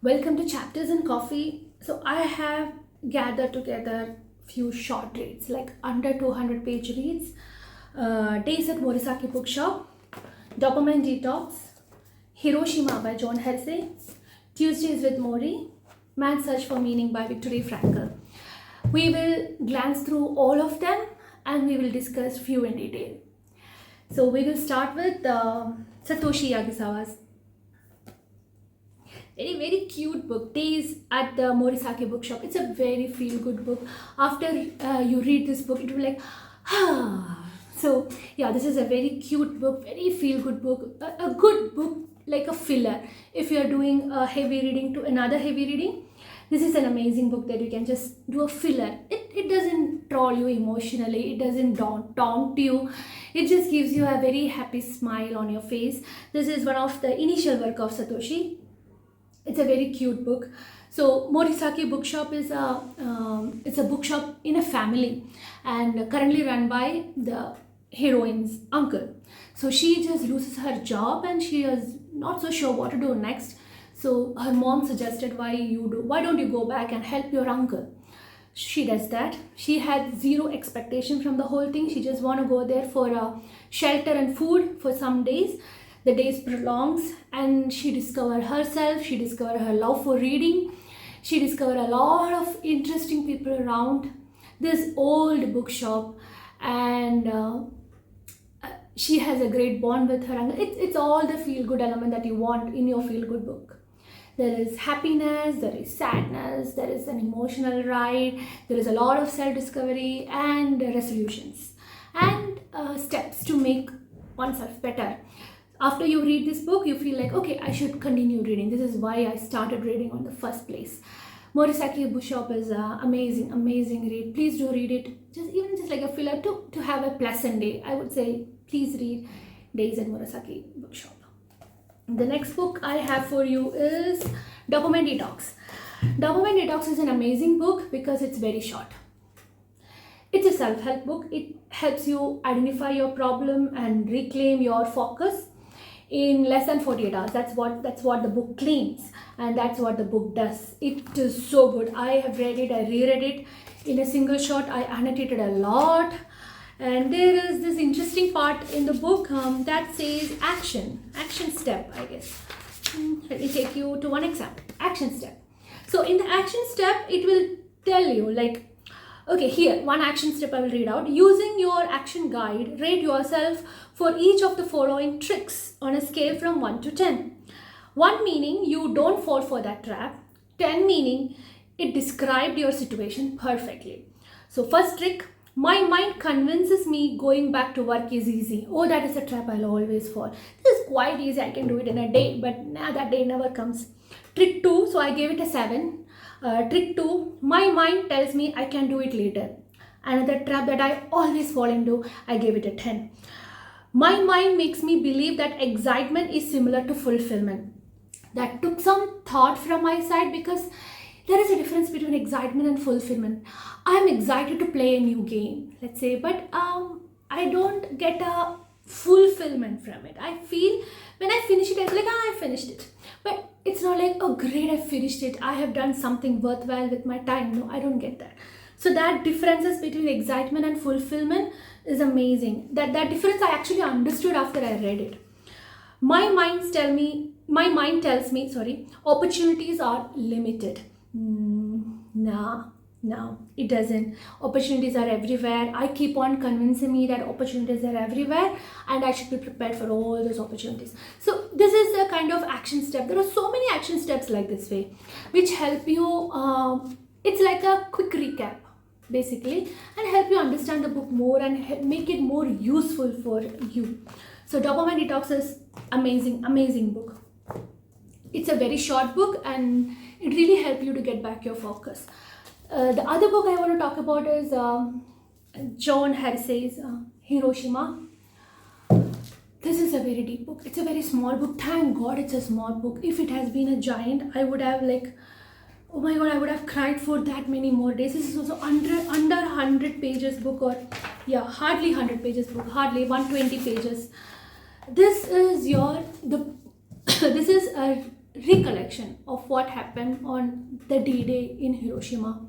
Welcome to Chapters and Coffee. So I have gathered together few short reads, like under 200 page reads. Days at Morisaki Bookshop, Dopamine Detox, Hiroshima by John Hersey, Tuesdays with Morrie, Man's Search for Meaning by Viktor Frankl. We will glance through all of them and we will discuss few in detail. So we will start with Satoshi Yagisawa's very cute book, Days at the Morisaki Bookshop. It's a very feel good book. After you read this book, it will be like so yeah, this is a very cute book, very feel good book, a good book, like a filler if you are doing a heavy reading to another heavy reading. This is an amazing book that you can just do a filler. It doesn't troll you emotionally, it doesn't taunt you, it just gives you a very happy smile on your face. This is one of the initial work of Satoshi. It's a very cute book. So Morisaki Bookshop is it's a bookshop in a family and currently run by the heroine's uncle. So she just loses her job and she is not so sure what to do next. So her mom suggested, why don't you go back and help your uncle? She does that. She had zero expectation from the whole thing. She just want to go there for shelter and food for some days. The days prolongs and she discovered herself, she discovered her love for reading, she discovered a lot of interesting people around this old bookshop, and she has a great bond with her uncle. It's all the feel-good element that you want in your feel-good book. There is happiness, there is sadness, there is an emotional ride, there is a lot of self-discovery and resolutions and steps to make oneself better. After you read this book, you feel like, okay, I should continue reading. This is why I started reading on the first place. Morisaki Bookshop is an amazing read. Please do read it. Just like a filler to have a pleasant day. I would say, please read Days at Morisaki Bookshop. The next book I have for you is Dopamine Detox. Dopamine Detox is an amazing book because it's very short. It's a self-help book. It helps you identify your problem and reclaim your focus in less than 48 hours. That's what the book claims, and that's what the book does. It is so good. I have read it, I reread it in a single shot. I annotated a lot, and there is this interesting part in the book that says action step, I guess. Let me take you to one example. Action step. So in the action step, it will tell you like, okay, here, one action step I will read out. Using your action guide, rate yourself for each of the following tricks on a scale from 1 to 10. 1 meaning you don't fall for that trap. 10 meaning it described your situation perfectly. So first trick, my mind convinces me going back to work is easy. Oh, that is a trap I'll always fall. This is quite easy, I can do it in a day, but that day never comes. Trick 2, so I gave it a 7. Trick 2, my mind tells me I can do it later. Another trap that I always fall into, I gave it a 10. My mind makes me believe that excitement is similar to fulfillment. That took some thought from my side because there is a difference between excitement and fulfillment. I am excited to play a new game, let's say, but I don't get a fulfillment from it. I feel when I finish it, I feel like, I finished it. But it's not like, oh great, I finished it, I have done something worthwhile with my time. No, I don't get that. So that differences between excitement and fulfillment is amazing. That difference I actually understood after I read it. My mind tells me, opportunities are limited. No, it doesn't. Opportunities are everywhere. I keep on convincing me that opportunities are everywhere and I should be prepared for all those opportunities. So this is a kind of action step. There are so many action steps like this way which help you. It's like a quick recap basically and help you understand the book more and make it more useful for you. So Dopamine Detox is amazing book. It's a very short book and it really helps you to get back your focus. The other book I want to talk about is John Hersey's Hiroshima. This is a very deep book. It's a very small book. Thank God it's a small book. If it has been a giant, I would have oh my God, I would have cried for that many more days. This is also under 100 pages book, or yeah, hardly 100 pages book, hardly 120 pages. This is this is a recollection of what happened on the D-Day in Hiroshima.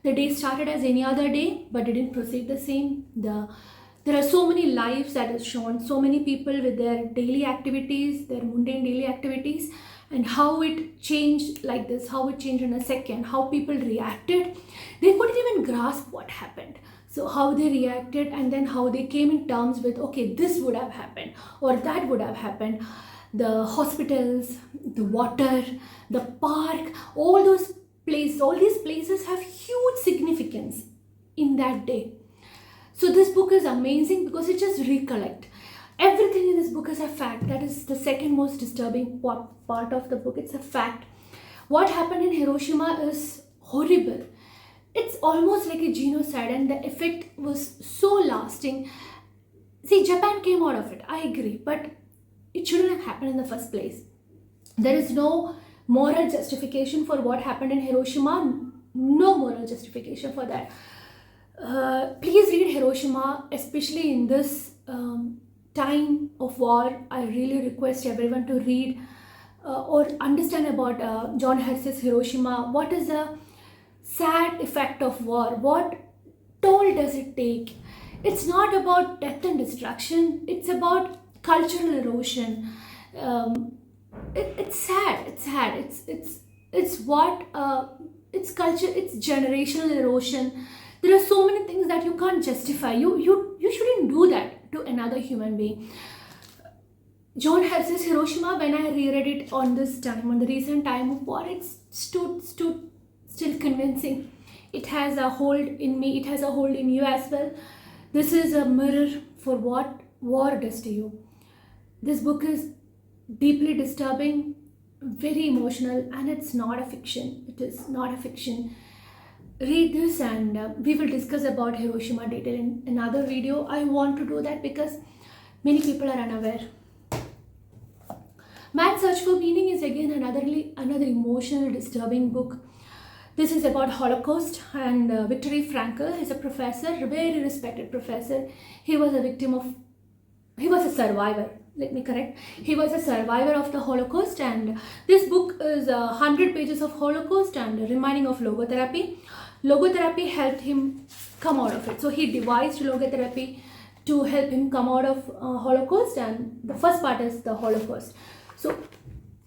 The day started as any other day, but didn't proceed the same. There are so many lives that is shown, so many people with their daily activities, their mundane daily activities, and how it changed like this, how it changed in a second, how people reacted. They couldn't even grasp what happened. So how they reacted, and then how they came in terms with, okay, this would have happened or that would have happened. The hospitals, the water, the park, all those places, all these places have huge significance in that day. So this book is amazing because it just recollect. Everything in this book is a fact. That is the second most disturbing part of the book. It's a fact. What happened in Hiroshima is horrible. It's almost like a genocide, and the effect was so lasting. See, Japan came out of it, I agree, but it shouldn't have happened in the first place. There is no moral justification for what happened in Hiroshima. No moral justification for that. Please read Hiroshima, especially in this time of war. I really request everyone to read or understand about John Hersey's Hiroshima. What is the sad effect of war? What toll does it take? It's not about death and destruction. It's about cultural erosion. It's sad. It's sad. It's what it's culture. It's generational erosion. There are so many things that you can't justify. You shouldn't do that to another human being. John Hersey's Hiroshima, when I reread it on this time, on the recent time of war, it stood still convincing. It has a hold in me. It has a hold in you as well. This is a mirror for what war does to you. This book is deeply disturbing, very emotional, and it's not a fiction. It is not a fiction. Read this, and we will discuss about Hiroshima detail in another video. I want to do that because many people are unaware. Man's Search for Meaning is again another emotional, disturbing book. This is about Holocaust, and Viktor Frankl is a professor, a very respected professor. He was a survivor. Let me correct. He was a survivor of the Holocaust, and this book is 100 pages of Holocaust and reminding of logotherapy. Logotherapy helped him come out of it. So he devised logotherapy to help him come out of Holocaust, and the first part is the Holocaust. So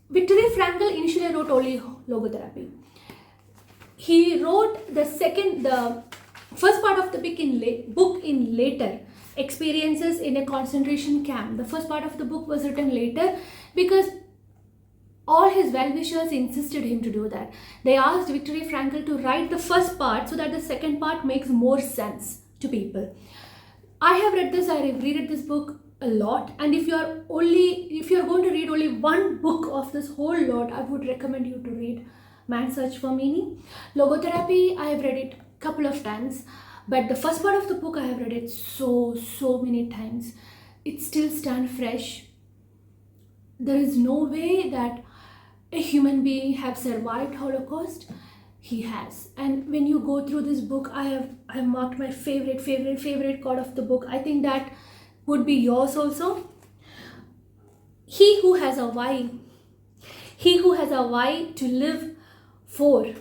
Viktor Frankl initially wrote only logotherapy. He wrote the first part of the book in later experiences in a concentration camp. The first part of the book was written later because all his well-wishers insisted him to do that. They asked Viktor Frankl to write the first part so that the second part makes more sense to people. I have read this, I have read this book a lot, and if you're going to read only one book of this whole lot, I would recommend you to read Man's Search for Meaning. Logotherapy, I have read it a couple of times, but the first part of the book I have read it so many times. It still stands fresh. There is no way that a human being have survived Holocaust. He has. And when you go through this book, I have marked my favorite quote of the book. I think that would be yours also. He who has a why to live for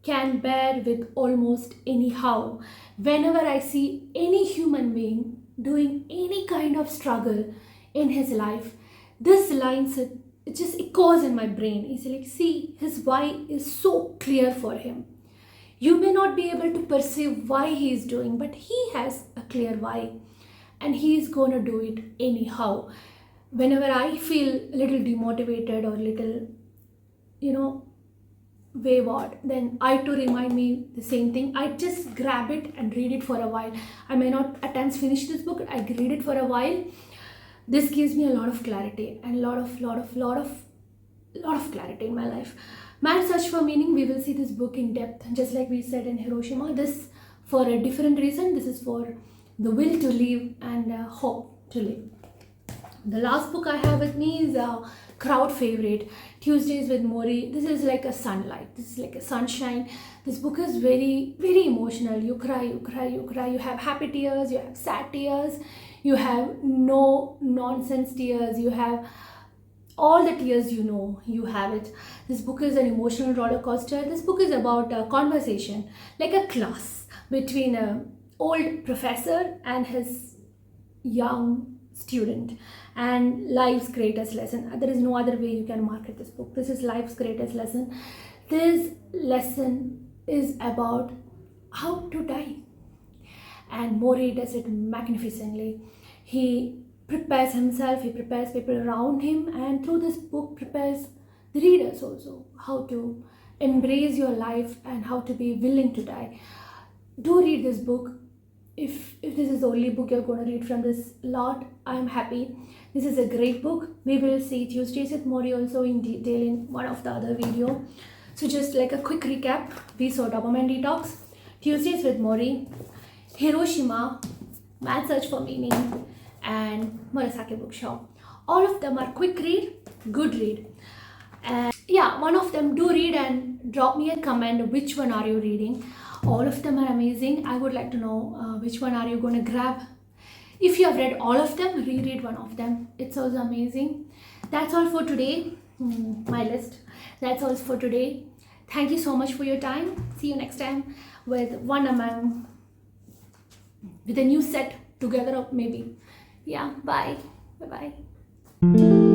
can bear with almost anyhow. Whenever I see any human being doing any kind of struggle in his life, this line, it just echoes in my brain. It's like, see, his why is so clear for him. You may not be able to perceive why he is doing, but he has a clear why, and he is going to do it anyhow. Whenever I feel a little demotivated or little, wayward, then I too remind me the same thing. I just grab it and read it for a while. I may not at times finish this book. I read it for a while. This gives me a lot of clarity and a lot of clarity in my life. Man's Search for Meaning, we will see this book in depth, just like we said in Hiroshima. This for a different reason. This is for the will to live and hope to live. The last book I have with me is a crowd favorite, Tuesdays with Morrie. This is like a sunlight. This is like a sunshine. This book is very emotional. You cry. You have happy tears. You have sad tears. You have no nonsense tears. You have all the tears, you know you have it. This book is an emotional roller coaster. This book is about a conversation, like a class between a old professor and his young student, and life's greatest lesson. There is no other way you can market this book. This is life's greatest lesson. This lesson is about how to die, and Morrie does it magnificently. He prepares himself, he prepares people around him, and through this book prepares the readers also how to embrace your life and how to be willing to die. Do read this book. If this is the only book you're going to read from this lot, I'm happy. This is a great book. We will see Tuesdays with Morrie also in detail in one of the other video. So just like a quick recap, we saw Dopamine Detox, Tuesdays with Morrie, Hiroshima, Mad Search for Meaning, and Morisaki Bookshop. All of them are quick read, good read. And yeah, one of them do read and drop me a comment. Which one are you reading? All of them are amazing. I would like to know which one are you going to grab. If you have read all of them, reread one of them. It's also amazing. That's all for today. My list. That's all for today. Thank you so much for your time. See you next time with with a new set together, or maybe. Yeah, bye. Bye-bye.